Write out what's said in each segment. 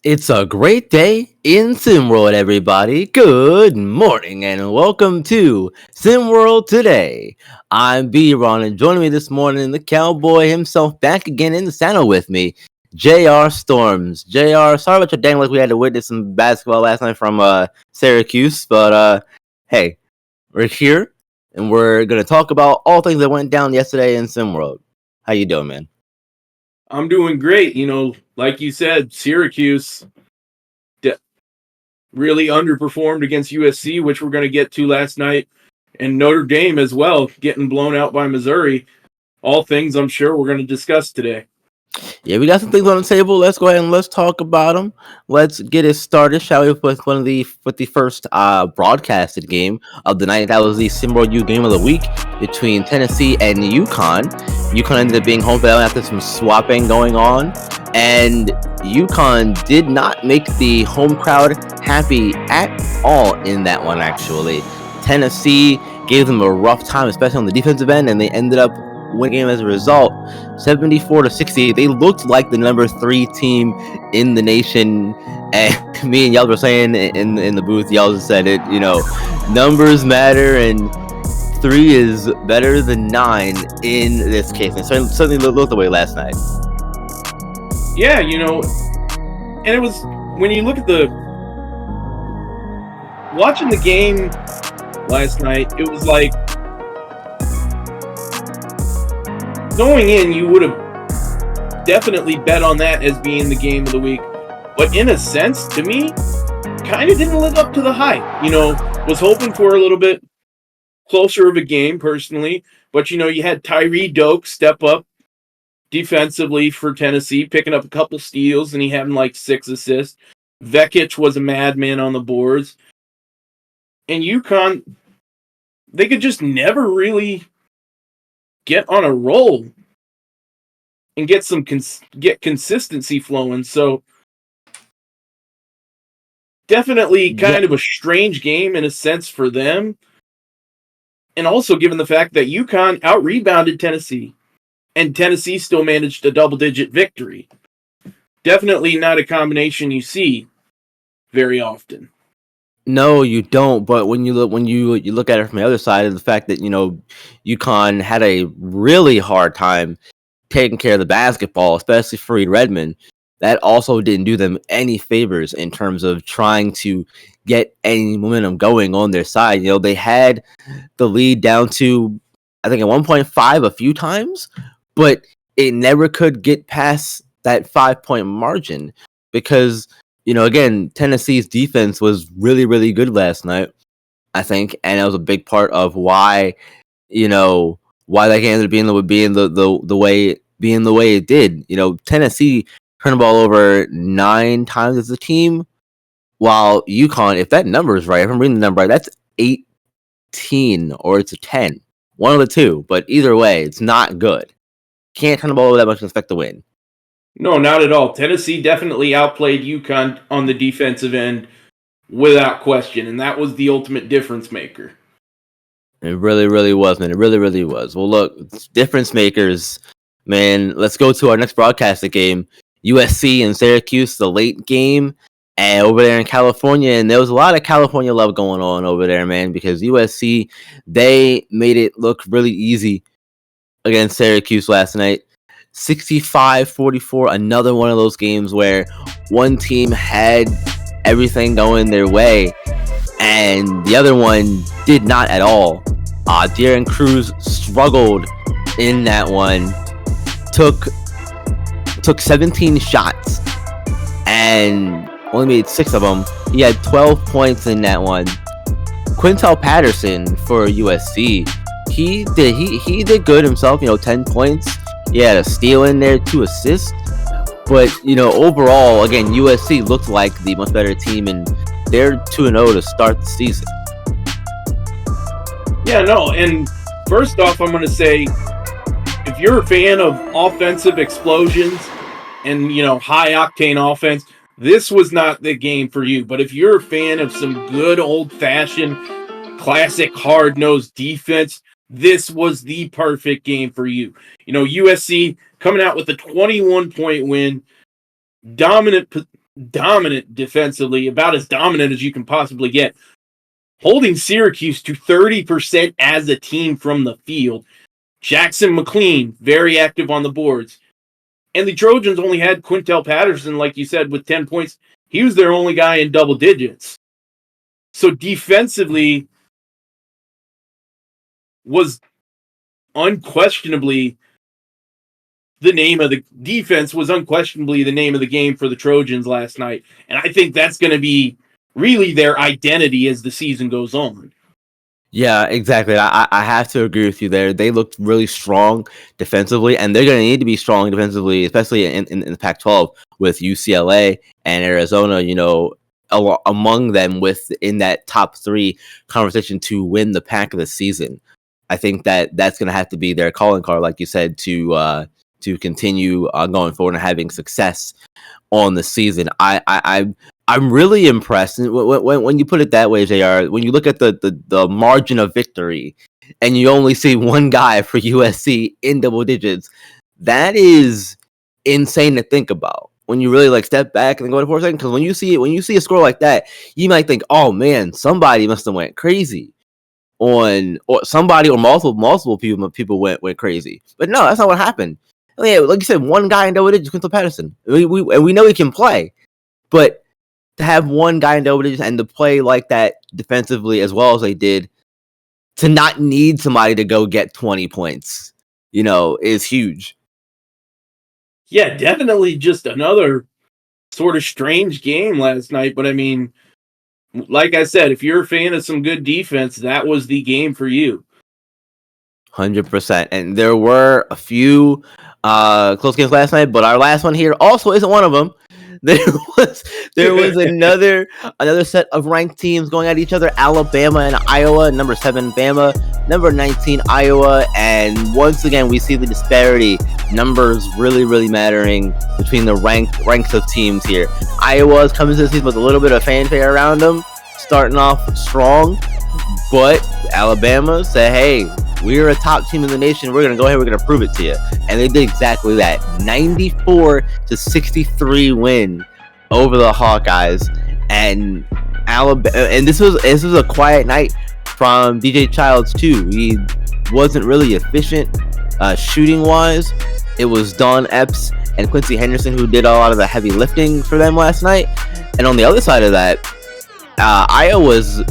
It's a great day in SimWorld, everybody. Good morning and welcome to SimWorld Today. I'm B-Ron, and joining me this morning, the cowboy himself back again in the saddle with me, JR Storms. JR, sorry about your dang luck. We had to witness some basketball last night from Syracuse, but hey, we're here and we're going to talk about all things that went down yesterday in SimWorld. How you doing, man? I'm doing great. Like you said, Syracuse de- really underperformed against USC, which we're going to get to last night, and Notre Dame as well, getting blown out by Missouri. All things I'm sure we're going to discuss today. Yeah, we got some things on the table. Let's go ahead and let's talk about them. Let's get it started, shall we? With the first broadcasted game of the night. That was the SimWorld U game of the week between Tennessee and UConn. UConn ended up being home for that after some swapping going on, and UConn did not make the home crowd happy at all in that one. Actually, Tennessee gave them a rough time, especially on the defensive end, and they ended up winning the game as a result. 74-60. They looked like the number 3 team in the nation. And me and y'all were saying in the booth, y'all just said it. Numbers matter, and 3 is better than 9 in this case. And certainly looked the way last night. Yeah, and it was when you look at the watching the game last night, it was like going in, you would have definitely bet on that as being the game of the week. But in a sense, to me, kind of didn't live up to the hype. Was hoping for a little bit closer of a game personally, but you had Tyree Doak step up defensively for Tennessee, picking up a couple steals, and he having like 6 assists. Vekic was a madman on the boards, and UConn, they could just never really get on a roll and get get consistency flowing. So definitely Yeah, kind of a strange game in a sense for them. And also given the fact that UConn out rebounded Tennessee and Tennessee still managed a double digit victory. Definitely not a combination you see very often. no, you don't. But when you look at it from the other side, of the fact that UConn had a really hard time taking care of the basketball, especially for Reed Redmond, that also didn't do them any favors in terms of trying to get any momentum going on their side. They had the lead down to, I think, at 1.5 a few times, but it never could get past that 5-point margin because, again, Tennessee's defense was really, really good last night, I think, and that was a big part of why, why that game ended up being the way it did. Tennessee turned the ball over 9 times as a team, while UConn, if that number is right, if I'm reading the number right, that's 18 or it's a 10. One of the two, but either way, it's not good. Can't turn the ball over that much and expect to win. No, not at all. Tennessee definitely outplayed UConn on the defensive end without question, and that was the ultimate difference maker. It really, really was, man. It really, really was. Well, look, difference makers, man. Let's go to our next broadcasted game, USC and Syracuse, the late game, and over there in California. And there was a lot of California love going on over there, man, because USC, they made it look really easy against Syracuse last night. 65-44, another one of those games where one team had everything going their way and the other one did not at all. Darren Cruz struggled in that one. Took 17 shots and only made 6 of them. He had 12 points in that one. Quintel Patterson for USC, he did good himself. 10 points. He had a steal in there, 2 assists. But overall, again, USC looked like the much better team, and they're 2-0 to start the season. Yeah, no, and first off, I'm going to say if you're a fan of offensive explosions and, high octane offense, this was not the game for you. But if you're a fan of some good old fashioned, classic hard nosed defense, this was the perfect game for you. USC coming out with a 21-point win, dominant dominant defensively, about as dominant as you can possibly get, holding Syracuse to 30% as a team from the field. Jackson McLean, very active on the boards. And the Trojans only had Quintel Patterson, like you said, with 10 points. He was their only guy in double digits. So defensively was unquestionably the name of the defense was unquestionably the name of the game for the Trojans last night. And I think that's going to be really their identity as the season goes on. Yeah, exactly. I have to agree with you there. They looked really strong defensively, and they're going to need to be strong defensively, especially in the Pac-12 with UCLA and Arizona, among them within that top 3 conversation to win the pack of the season. I think that's going to have to be their calling card, like you said, to continue going forward and having success on the season. I'm really impressed when you put it that way, JR. When you look at the margin of victory, and you only see one guy for USC in double digits, that is insane to think about. When you really step back and go for a second, because when you see a score like that, you might think, "Oh man, somebody must have went crazy." Or somebody or multiple people went crazy. But no, that's not what happened. Yeah, like you said, one guy in double digits, Quintel Patterson. We know he can play, but to have one guy in double digits and to play like that defensively as well as they did, to not need somebody to go get 20 points, is huge. Yeah, definitely just another sort of strange game last night. But I mean, like I said, if you're a fan of some good defense, that was the game for you. 100%. And there were a few close games last night, but our last one here also isn't one of them. There was another set of ranked teams going at each other. Alabama and Iowa. Number 7 Bama, number 19 Iowa, and once again we see the disparity. Numbers really mattering between the ranks of teams here. Iowa's coming to the season with a little bit of fanfare around them, starting off strong, but Alabama said, "Hey, we're a top team in the nation. We're going to go ahead. We're going to prove it to you." And they did exactly that. 94-63 win over the Hawkeyes. And Alabama. And this was a quiet night from DJ Childs too. He wasn't really efficient shooting wise. It was Don Epps and Quincy Henderson who did a lot of the heavy lifting for them last night. And on the other side of that, Iowa's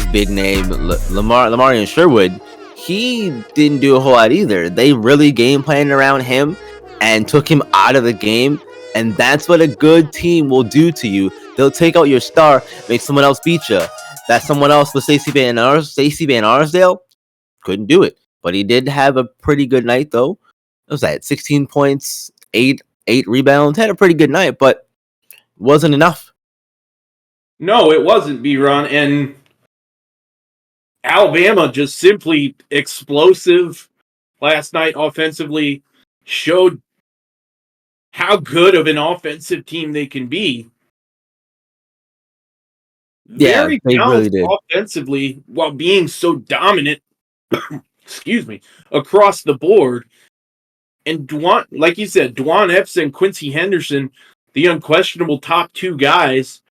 big name Lamarian Sherwood, he didn't do a whole lot either. They really game planned around him and took him out of the game. And that's what a good team will do to you. They'll take out your star, make someone else beat you. That someone else was Stacey Van Arsdale. Couldn't do it. But he did have a pretty good night, though. What was that? 16 points, 8 rebounds. Had a pretty good night, but wasn't enough. No, it wasn't, B-Ron. And Alabama just simply explosive last night offensively, showed how good of an offensive team they can be. Yeah, Very they balanced really did. offensively while being so dominant, excuse me, across the board. And like you said, Dwan Epps and Quincy Henderson, the unquestionable top 2 guys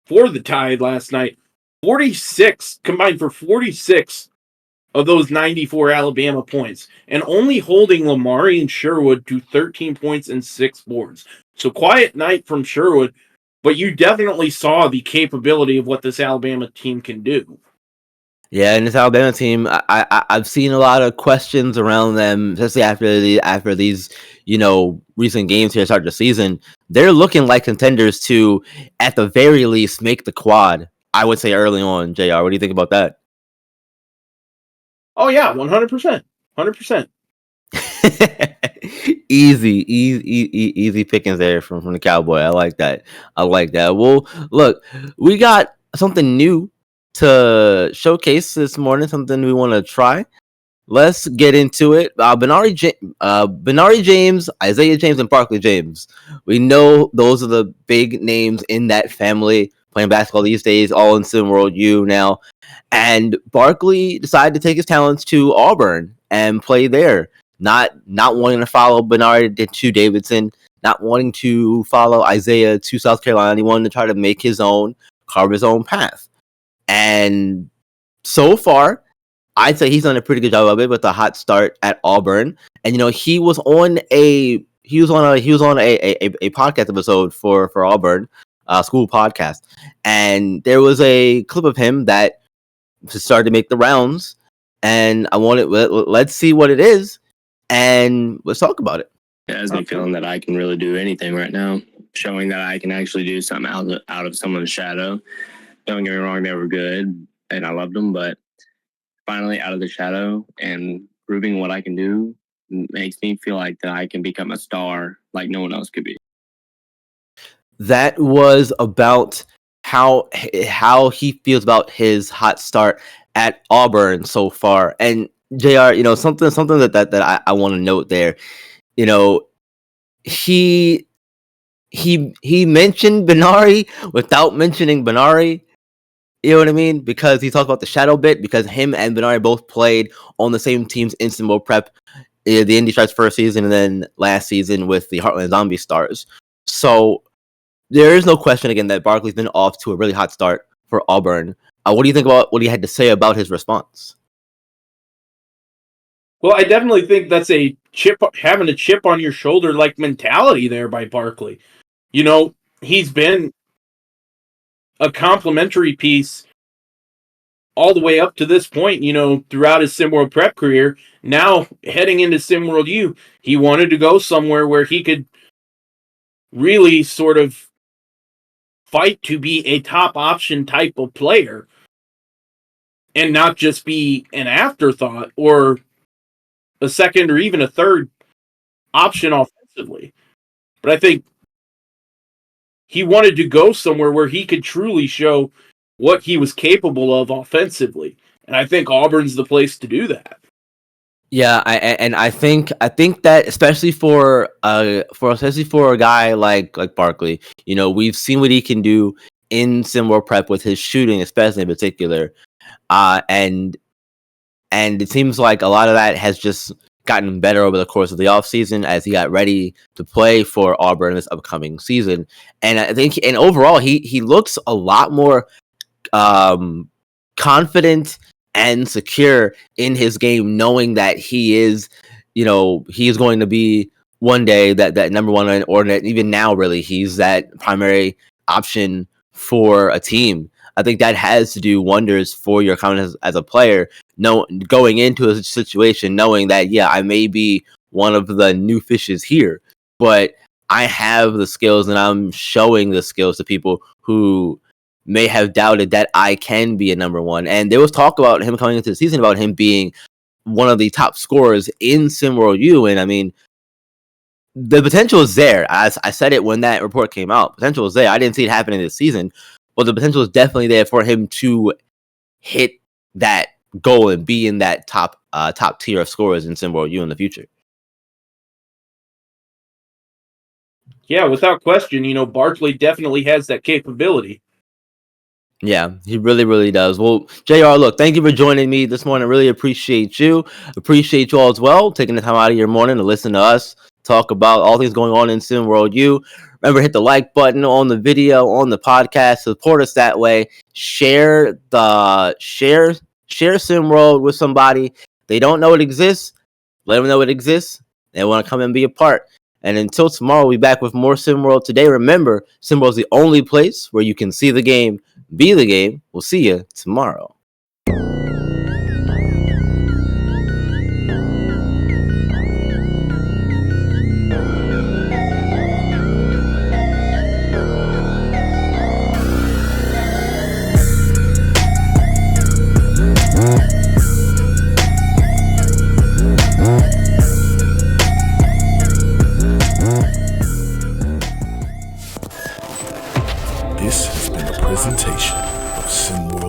for the Tide last night. 46 combined for 46 of those 94 Alabama points, and only holding Lamarian Sherwood to 13 points and 6 boards. So quiet night from Sherwood, but you definitely saw the capability of what this Alabama team can do. Yeah, and this Alabama team, I've seen a lot of questions around them, especially after these recent games here to start the season. They're looking like contenders to, at the very least, make the quad. I would say early on, JR. What do you think about that? Oh yeah, 100%, 100%. Easy pickings there from the Cowboy. I like that. Well, look, we got something new to showcase this morning. Something we want to try. Let's get into it. Benari James, Isaiah James, and Barkley James. We know those are the big names in that family playing basketball these days, all in SimWorld U now. And Barkley decided to take his talents to Auburn and play there. Not wanting to follow Bernard to Davidson, not wanting to follow Isaiah to South Carolina. He wanted to try to make his own, carve his own path. And so far, I'd say he's done a pretty good job of it with a hot start at Auburn. And he was on a podcast episode for Auburn, school podcast, and there was a clip of him that started to make the rounds. And let's see what it is, and let's talk about it. It has me feeling that I can really do anything right now, showing that I can actually do something out of someone's shadow. Don't get me wrong, they were good, and I loved them, but finally out of the shadow and proving what I can do makes me feel like that I can become a star like no one else could be. That was about how he feels about his hot start at Auburn so far. And JR, something that I want to note there. He mentioned Benari without mentioning Benari. You know what I mean? Because he talked about the shadow bit, because him and Benari both played on the same teams in SimWorld Prep, the Indy Stars first season, and then last season with the Heartland Zombie Stars. So there is no question, again, that Barkley's been off to a really hot start for Auburn. What do you think about what he had to say about his response? Well, I definitely think that's having a chip on your shoulder like mentality there by Barkley. He's been a complimentary piece all the way up to this point, throughout his SimWorld Prep career. Now, heading into SimWorld U, he wanted to go somewhere where he could really sort of fight to be a top option type of player and not just be an afterthought or a second or even a third option offensively. But I think he wanted to go somewhere where he could truly show what he was capable of offensively. And I think Auburn's the place to do that. Yeah, I think that especially for a guy like Barkley, we've seen what he can do in SimWorld Prep with his shooting, especially in particular, and it seems like a lot of that has just gotten better over the course of the offseason as he got ready to play for Auburn this upcoming season. And I think, and overall, he looks a lot more confident and secure in his game, knowing that he is going to be one day that number one, or even now, really, he's that primary option for a team. I think that has to do wonders for your confidence as a player, going into a situation knowing that, yeah, I may be one of the new fishes here, but I have the skills and I'm showing the skills to people who may have doubted that I can be a number one. And there was talk about him coming into the season about him being one of the top scorers in SimWorld U. And I mean, the potential is there. As I said it when that report came out, potential is there. I didn't see it happening this season, but the potential is definitely there for him to hit that goal and be in that top tier of scorers in SimWorld U in the future. Yeah, without question, Barkley definitely has that capability. Yeah, he really, really does. Well, JR, look, thank you for joining me this morning. Really appreciate you. Appreciate you all as well, taking the time out of your morning to listen to us talk about all things going on in SimWorld U. Remember, hit the like button on the video, on the podcast. Support us that way. Share SimWorld with somebody. They don't know it exists. Let them know it exists. They want to come and be a part. And until tomorrow, we'll be back with more SimWorld today. Remember, SimWorld is the only place where you can see the game, be the game. We'll see you tomorrow. This has been a presentation of SimWorld.